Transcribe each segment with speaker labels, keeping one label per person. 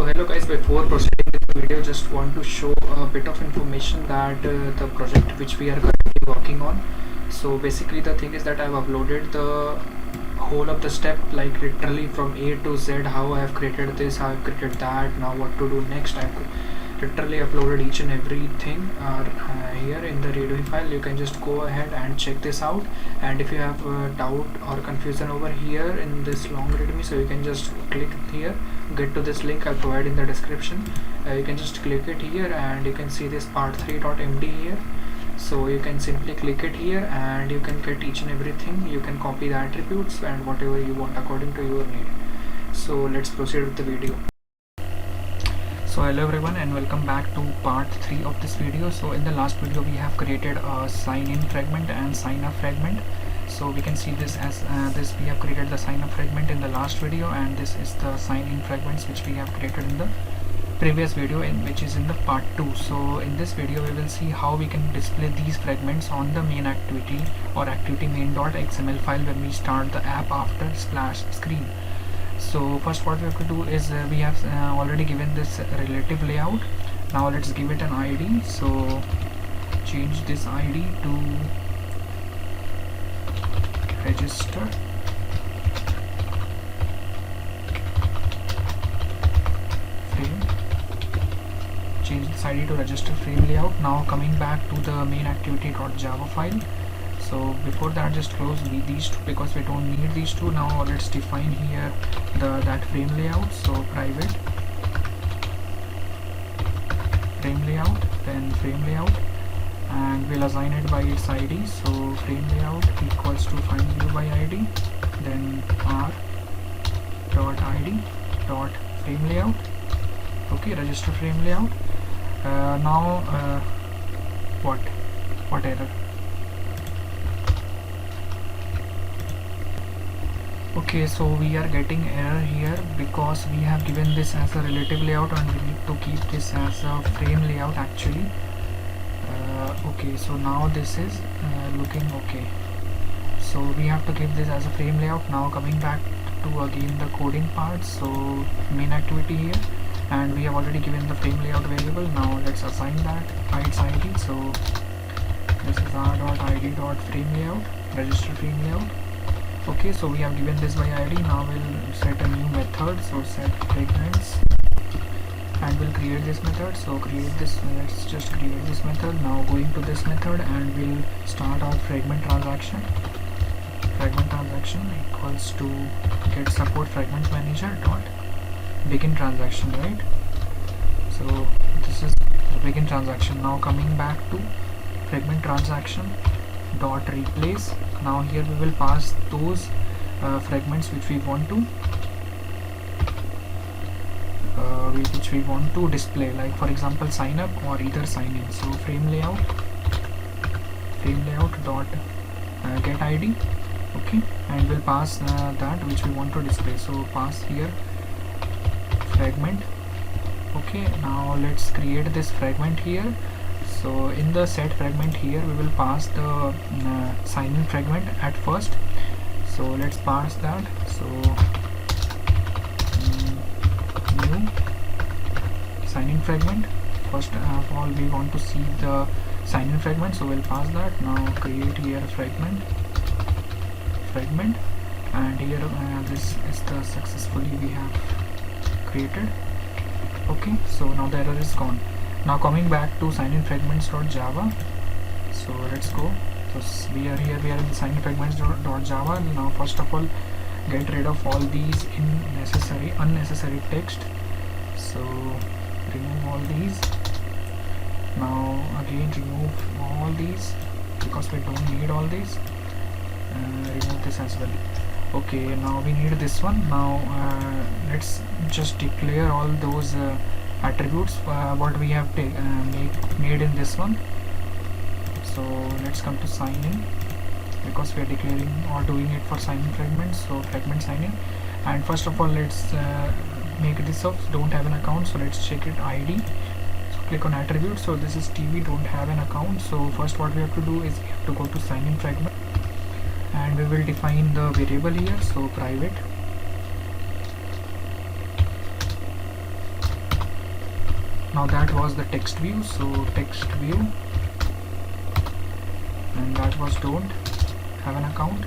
Speaker 1: So hello guys, before proceeding with the video, just want to show a bit of information that the project which we are currently working on. So basically the thing is that I have uploaded the whole of the step, like literally from A to Z, how I have created this, how I have created that, now what to do next. I have literally uploaded each and everything here in the readme file. You can just go ahead and check this out, and if you have doubt or confusion over here in this long readme, so you can just click here, get to this link I'll provide in the description. You can just click it here and you can see this part3.md here. So you can simply click it here and you can get each and everything. You can copy the attributes and whatever you want according to your need. So let's proceed with the video. So hello everyone and welcome back to part 3 of this video. So in the last video we have created a sign in fragment and sign up fragment. So we can see this as this we have created the sign up fragment in the last video, and this is the sign in fragments which we have created in the previous video, which is in the part 2. So in this video we will see how we can display these fragments on the main activity or activity main.xml file when we start the app after splash screen. So first what we have to do is we have already given this relative layout. Now let's give it an ID. So change this ID to register frame. Change this ID to register frame layout. Now coming back to the main activity.java file. So before that, just close these two because we don't need these two. Now let's define here that frame layout. So private frame layout, then frame layout, and we'll assign it by its ID. So frame layout equals to find view by ID, then r dot id dot frame layout. Okay, register frame layout. Now what error? Okay, so we are getting error here because we have given this as a relative layout and we need to keep this as a frame layout actually. Okay, so now this is looking okay. So we have to give this as a frame layout. Now coming back to again the coding part. So main activity here, and we have already given the frame layout variable. Now let's assign that by its ID. So this is r.id.frame layout, register frame layout. Okay, so we have given this by ID. Now we'll set a new method. So set fragments, and we'll create this method. So create this, let's just create this method. Now going to this method and we'll start our fragment transaction. Fragment transaction equals to get support fragment manager dot begin transaction, right? So this is the begin transaction. Now coming back to fragment transaction dot replace. Now here we will pass those fragments which we want to display, like for example sign up or either sign in. So frame layout dot get ID. Okay, and we'll pass that which we want to display. So pass here fragment. Okay, now let's create this fragment here. So in the set fragment here we will pass the sign in fragment at first. So let's pass that. So new sign in fragment. First of all we want to see the sign in fragment, so we'll pass that. Now create here fragment, and here this is the successfully we have created. Okay, so now the error is gone. Now coming back to sign in fragments.java. So let's go. So we are here, we are in the sign in fragments.java. Now first of all get rid of all these unnecessary text. So remove all these. Now again remove all these because we don't need all these. Remove this as well. Okay, now we need this one. Now let's just declare all those attributes what we have made in this one. So let's come to sign in because we are declaring or doing it for sign in fragments. So fragment sign in, and first of all let's make this of don't have an account. So let's check it ID. So click on attributes. So this is TV don't have an account. So first what we have to do is we have to go to sign in fragment, and we will define the variable here. So private Now that was the text view, so text view, and that was don't have an account.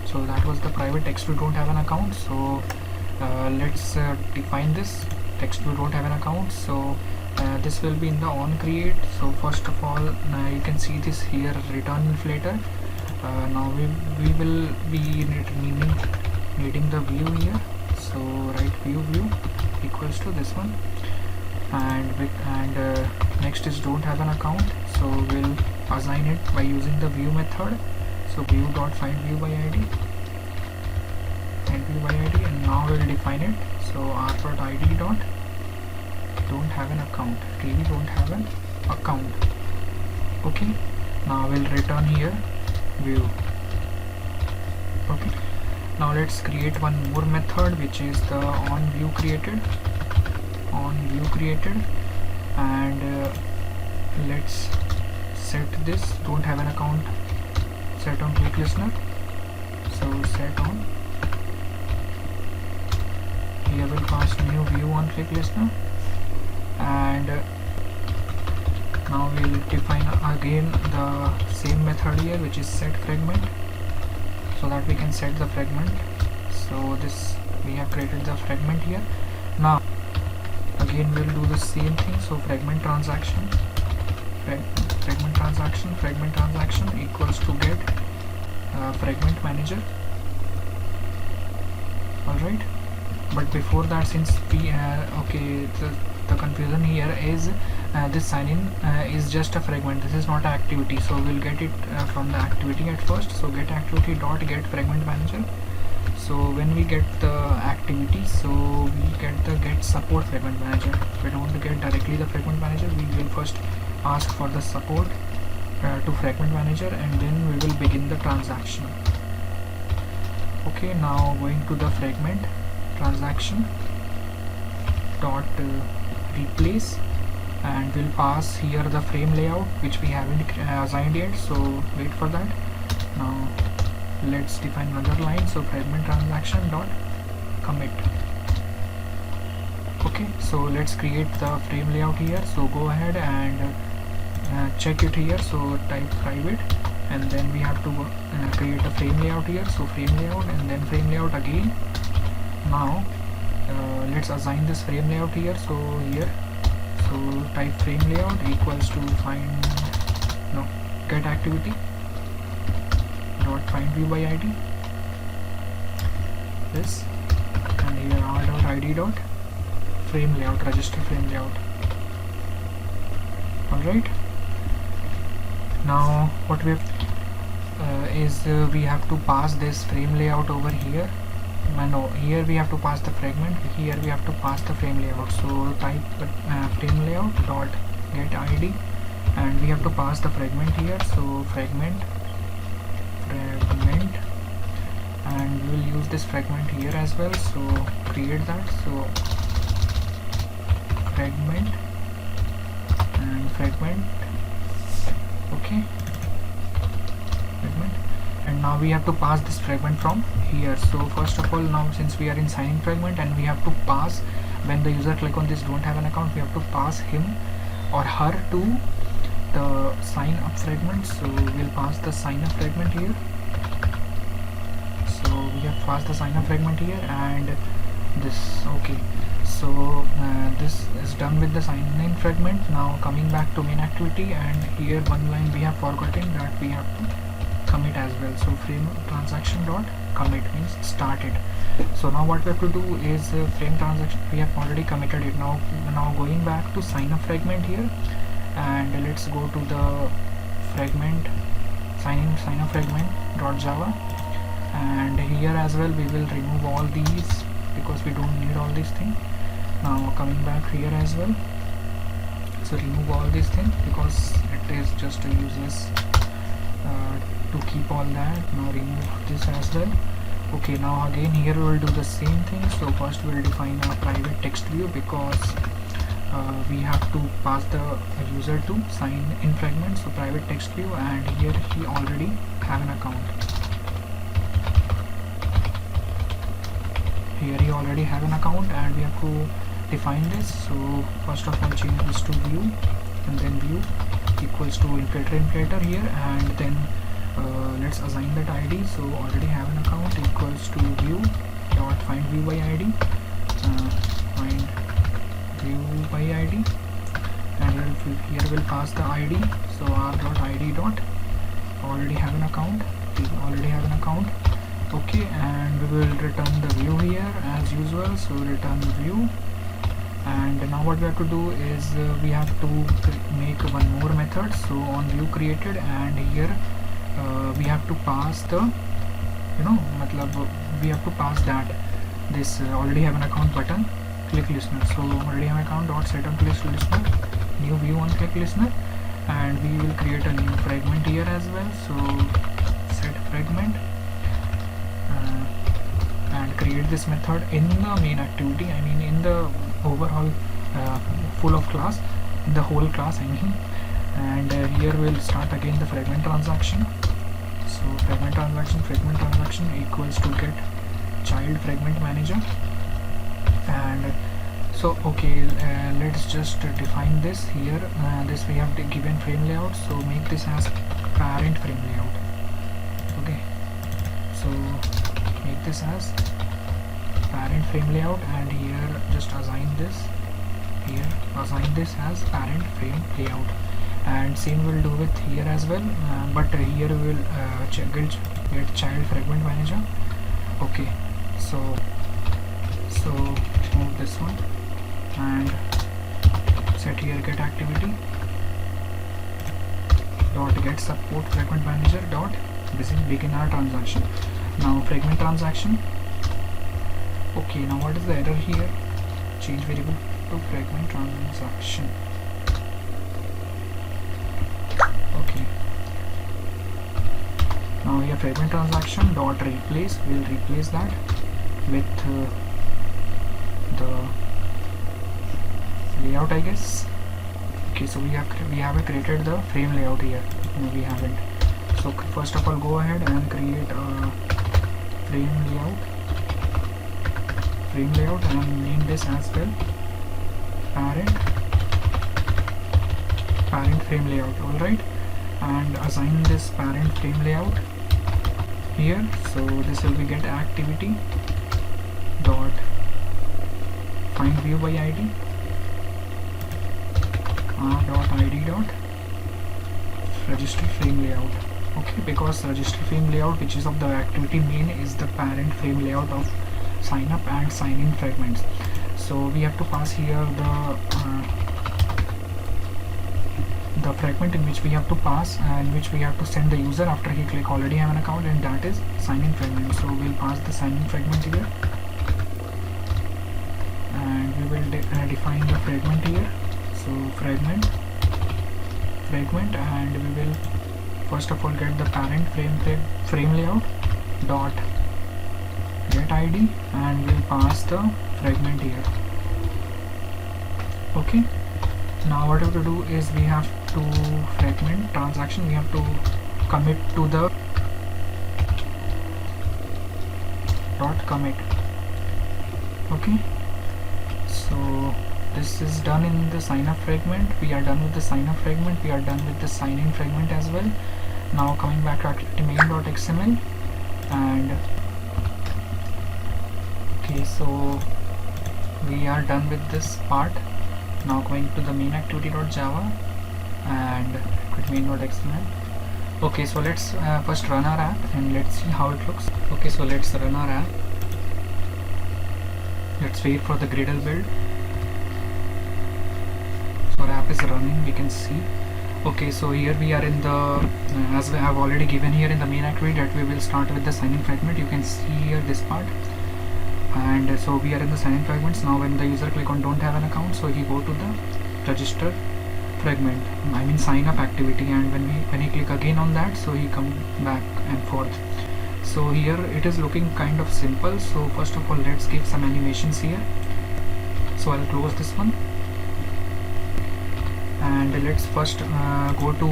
Speaker 1: So that was the private text view don't have an account. So let's define this text view don't have an account. So this will be in the on create. So first of all, you can see this here, return inflator. Now we will be needing the view here. So write view equals to this one, and next is don't have an account. So we'll assign it by using the view method. So view dot find view by id, and now we'll define it. So r.id dot don't have an account, really don't have an account. Okay, now we'll return here view. Okay, now let's create one more method, which is the on view created, and let's set this don't have an account set on click listener. So set on, here we'll pass new view on click listener, and now we'll define again the same method here, which is set fragment, so that we can set the fragment. So this, we have created the fragment here. Now again we'll do the same thing. So fragment transaction equals to get fragment manager. Alright, but before that, since we okay, the confusion here is this sign in is just a fragment, this is not an activity. So we'll get it from the activity at first. So get activity dot get fragment manager. So when we get the activity, so we get the get support fragment manager. We don't get directly the fragment manager, we will first ask for the support to fragment manager, and then we will begin the transaction. Okay, now going to the fragment transaction dot replace, and we'll pass here the frame layout, which we haven't assigned yet, so wait for that. Now let's define another line. So fragment transaction dot commit. Okay, so let's create the frame layout here. So go ahead and check it here. So type private, and then we have to create a frame layout here. So frame layout, and then frame layout again. Now let's assign this frame layout here. So here, so type frame layout equals to get activity dot find view by id, this, and here r.id dot frame layout, register frame layout. Alright, now what we have is we have to pass this frame layout over here. No, here we have to pass the fragment, here we have to pass the frame layout. So type frame layout dot get id, and we have to pass the fragment here. So fragment, and we will use this fragment here as well. So create that. So fragment and fragment. Okay, fragment, and now we have to pass this fragment from here. So first of all, now since we are in signing fragment, and we have to pass, when the user click on this don't have an account, we have to pass him or her to the sign up fragment. So we'll pass the sign up fragment here. So we have passed the sign up fragment here, and this. Okay, so this is done with the sign in fragment. Now coming back to main activity, and here one line we have forgotten, that we have to commit as well. So frame transaction dot commit means started. So now what we have to do is frame transaction, we have already committed it. Now going back to sign up fragment here, and let's go to the fragment sign up fragment dot java, and here as well we will remove all these because we don't need all these things. Now coming back here as well, so remove all these things because it is just useless to keep all that. Now remove this as well. Okay, now again here we will do the same thing. So first we will define a private text view because we have to pass the user to sign in fragment. So private text view, and here he already have an account. Here he already have an account, and we have to define this. So first of all change this to view, and then view equals to inflator here, and then let's assign that id. So already have an account equals to view dot find view by id, find view by id, and here we'll pass the id. So r dot id dot already have an account, okay, and we will return the view here as usual. So return view, and now what we have to do is we have to make one more method. So on view created, and here we have to pass the we have to pass that this already have an account button click listener. So already have an account dot set on click listener, new view on click listener, and we will create a new fragment here as well. So set fragment, and create this method in the main activity, I mean in the overall full of class, in the whole class I mean. And here we'll start again the fragment transaction. So fragment transaction equals to get child fragment manager. And so okay, let's just define this here. This we have given frame layout, so make this as parent frame layout. Okay, so make this as parent frame layout, and here just assign this as parent frame layout, and same will do with here as well, but here we will get child fragment manager. Okay, so move this one and set here get activity dot get support fragment manager dot begin our transaction. Now fragment transaction. Okay, now what is the error here? Change variable to fragment transaction. Okay, now here fragment transaction dot replace, we'll replace that with the layout, I guess. Okay, so we have created the frame layout here. No, we haven't. So first of all go ahead and create a frame layout and name this as well parent frame layout. Alright, and assign this parent frame layout here. So this will be get activity dot find view by id, r dot id dot register frame layout. Okay, because register frame layout, which is of the activity main, is the parent frame layout of sign up and sign in fragments. So we have to pass here the fragment in which we have to pass and which we have to send the user after he click already have an account, and that is sign in fragment. So we'll pass the sign in fragment here, and we will define the fragment here. So fragment, and we will first of all get the parent frame layout dot get id, and we'll pass the fragment here. Okay, now what we have to do is we have to fragment transaction, we have to commit to the dot commit. Okay, so this is done in the sign up fragment. We are done with the sign up fragment, we are done with the sign in fragment as well. Now coming back to activity main.xml, and okay, so we are done with this part. Now going to the main activity.java and activity main.xml. Okay, so let's first run our app and let's see how it looks. Okay, so let's run our app. Let's wait for the Gradle build. So our app is running, we can see. Okay, so here we are in the as I have already given here in the main activity that we will start with the sign in fragment. You can see here this part, and so we are in the sign in fragments. Now when the user click on don't have an account, so he go to the register fragment, I mean sign up activity, and when he click again on that, so he come back and forth. So here it is looking kind of simple. So first of all let's give some animations here. So I'll close this one, and let's first go to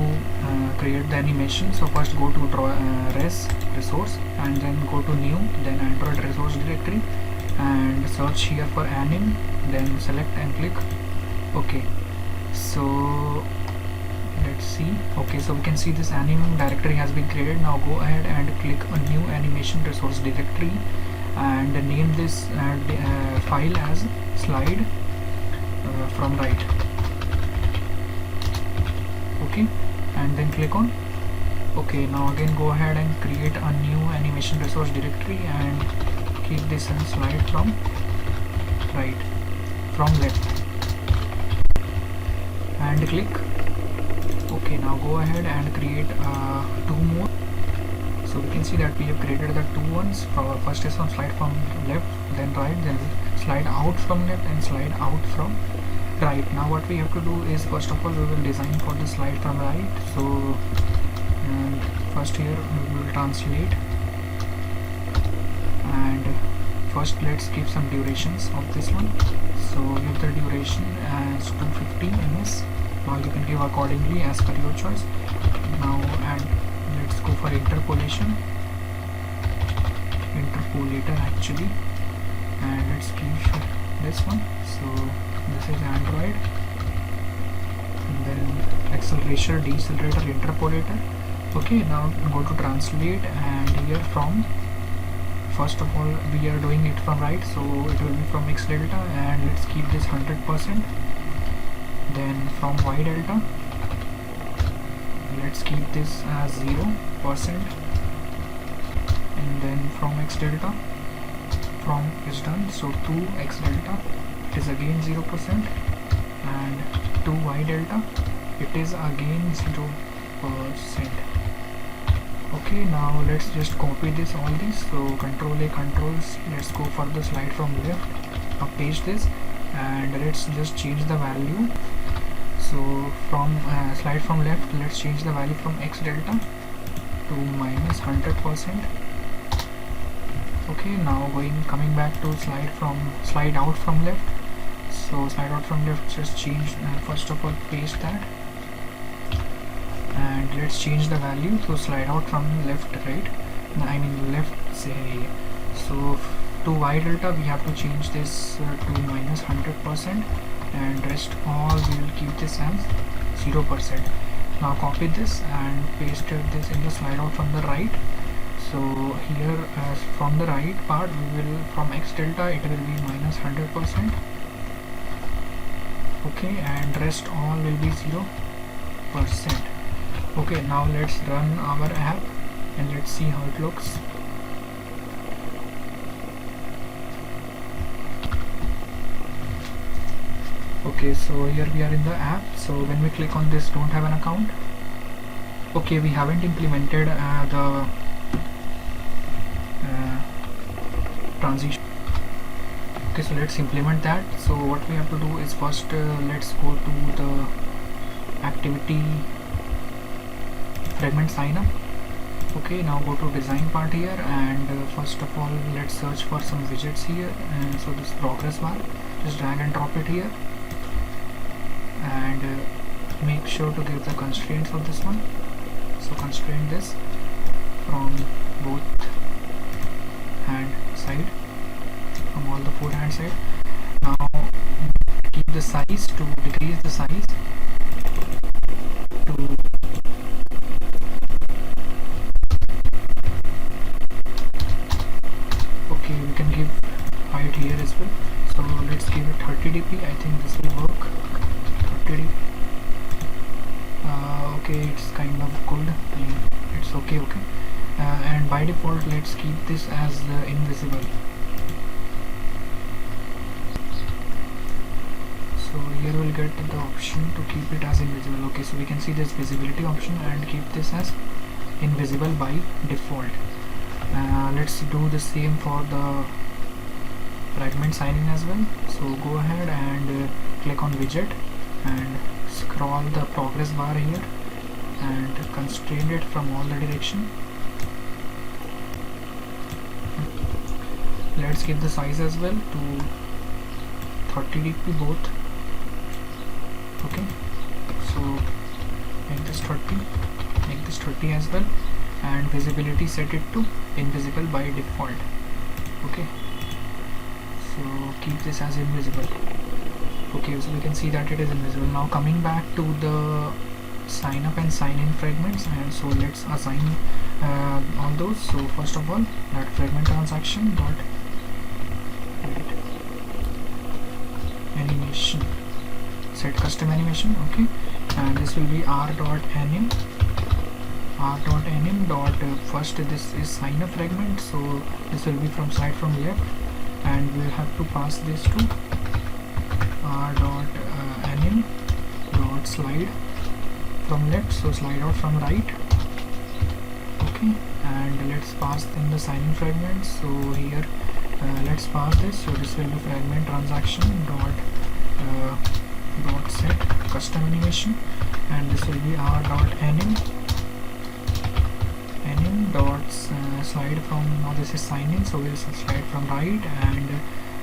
Speaker 1: create the animation. So first go to draw resource, and then go to new, then Android resource directory, and search here for anim, then select and click OK. So let's see. Okay, so we can see this anim directory has been created. Now go ahead and click a new animation resource directory and name this file as slide from right. Okay, and then click on OK. Now again go ahead and create a new animation resource directory and keep this as slide from right, from left, and click OK. Now go ahead and create two more. So we can see that we have created the two ones. First is on slide from left, then right, then slide out from left and slide out from right. Now what we have to do is, first of all, we will design for the slide from right. So first here we will translate, and first let's keep some durations of this one. So give the duration as 250 ms. Now you can give accordingly as per your choice. Now and let's go for interpolation, interpolator actually, and let's keep this one. So this is Android, and then accelerator, decelerator, interpolator. Okay, now go to translate, and here from, first of all we are doing it from right, so it will be from X delta, and let's keep this 100%. Then from Y delta, let's keep this as 0%, and then from X delta, from is done, so to X delta it is again 0%, and to Y delta it is again 0%. Okay, now let's just copy this, all these. So Control A, Controls, let's go for the slide from left, paste this, and let's just change the value. So from slide from left, let's change the value from X delta to minus 100%. Okay, now coming back to slide out from left. So slide out from left, just change, first of all paste that, and let's change the value. So slide out from left, right, I mean left, say. So to Y delta we have to change this to minus 100%, and rest all we will keep this as 0%. Now copy this and paste this in the slide out from the right. So here from the right part, we will, from X delta it will be minus 100%. Okay, and rest all will be 0%. Okay, now let's run our app and let's see how it looks. Okay, so here we are in the app. So when we click on this don't have an account, okay, we haven't implemented the transition. Okay, so let's implement that. So what we have to do is, first let's go to the activity fragment sign up. Okay, now go to design part here, and first of all let's search for some widgets here, and so this progress bar, just drag and drop it here, and make sure to give the constraints of this one. So constrain this from both hand side, from all the four hand side. Now keep the size, to decrease the size to okay, we can give height here as well. So let's give it 30 dp. I think this will work. 30 dp. Okay, it's kind of good. It's okay. And by default let's keep this as invisible. So here we'll get the option to keep it as invisible. Okay, so we can see this visibility option and keep this as invisible by default. Let's do the same for the fragment signing as well. So go ahead and click on widget and scroll the progress bar here and constrain it from all the direction. Let's give the size as well to 30 dp both. Okay, so make this 30, make this 30 as well, and visibility set it to invisible by default. Okay, so keep this as invisible. Okay, so we can see that it is invisible. Now coming back to the sign up and sign in fragments, and so let's assign all those. So first of all, that fragment transaction dot animation, set custom animation. Okay, and this will be r.anim dot first this is sign up fragment, so this will be from slide from left, and we'll have to pass this to r.anim dot slide from left, so slide out from right. Okay, and let's pass in the sign in fragment. So here let's pass this, so this will be fragment transaction dot set custom animation, and this will be r.anim dot slide from, now this is sign in, so we'll slide from right and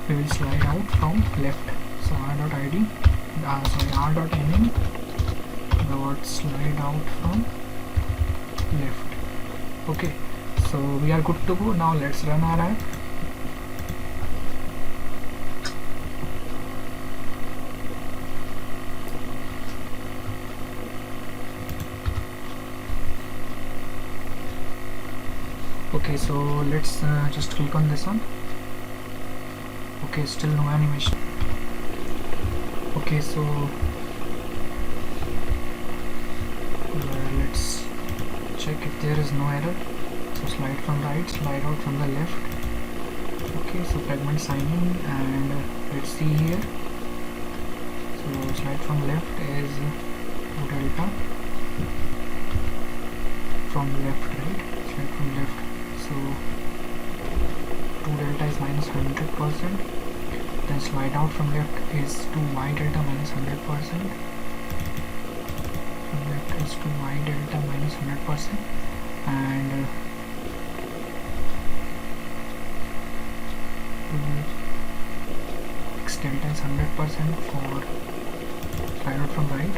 Speaker 1: we will slide out from left. So r.id r.anim dot slide out from left. Okay, so we are good to go. Now let's run our app. Okay, so let's just click on this one. Okay, still no animation. Okay, so let's check if there is no error. So slide from right, slide out from the left. Okay, so fragment sign in, and let's see here. So slide from left is delta from left, right? Slide from left. So 2 delta is minus 100%. Then slide out from left is to y delta minus 100%. From left is to y delta minus 100%, and x delta is 100% for slide out from right.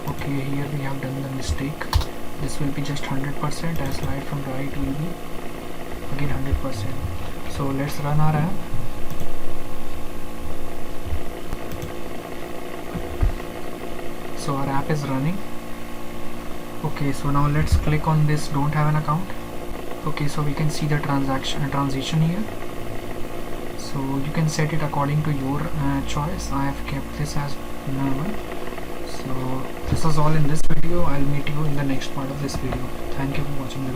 Speaker 1: Okay, here we have done the mistake. This will be just 100%, as slide from right will be again 100%. So let's run our app. So our app is running. Okay, so now let's click on this don't have an account. Okay, so we can see the transition here. So you can set it according to your choice. I have kept this as normal. So this was all in this video. I'll meet you in the next part of this video. Thank you for watching the video.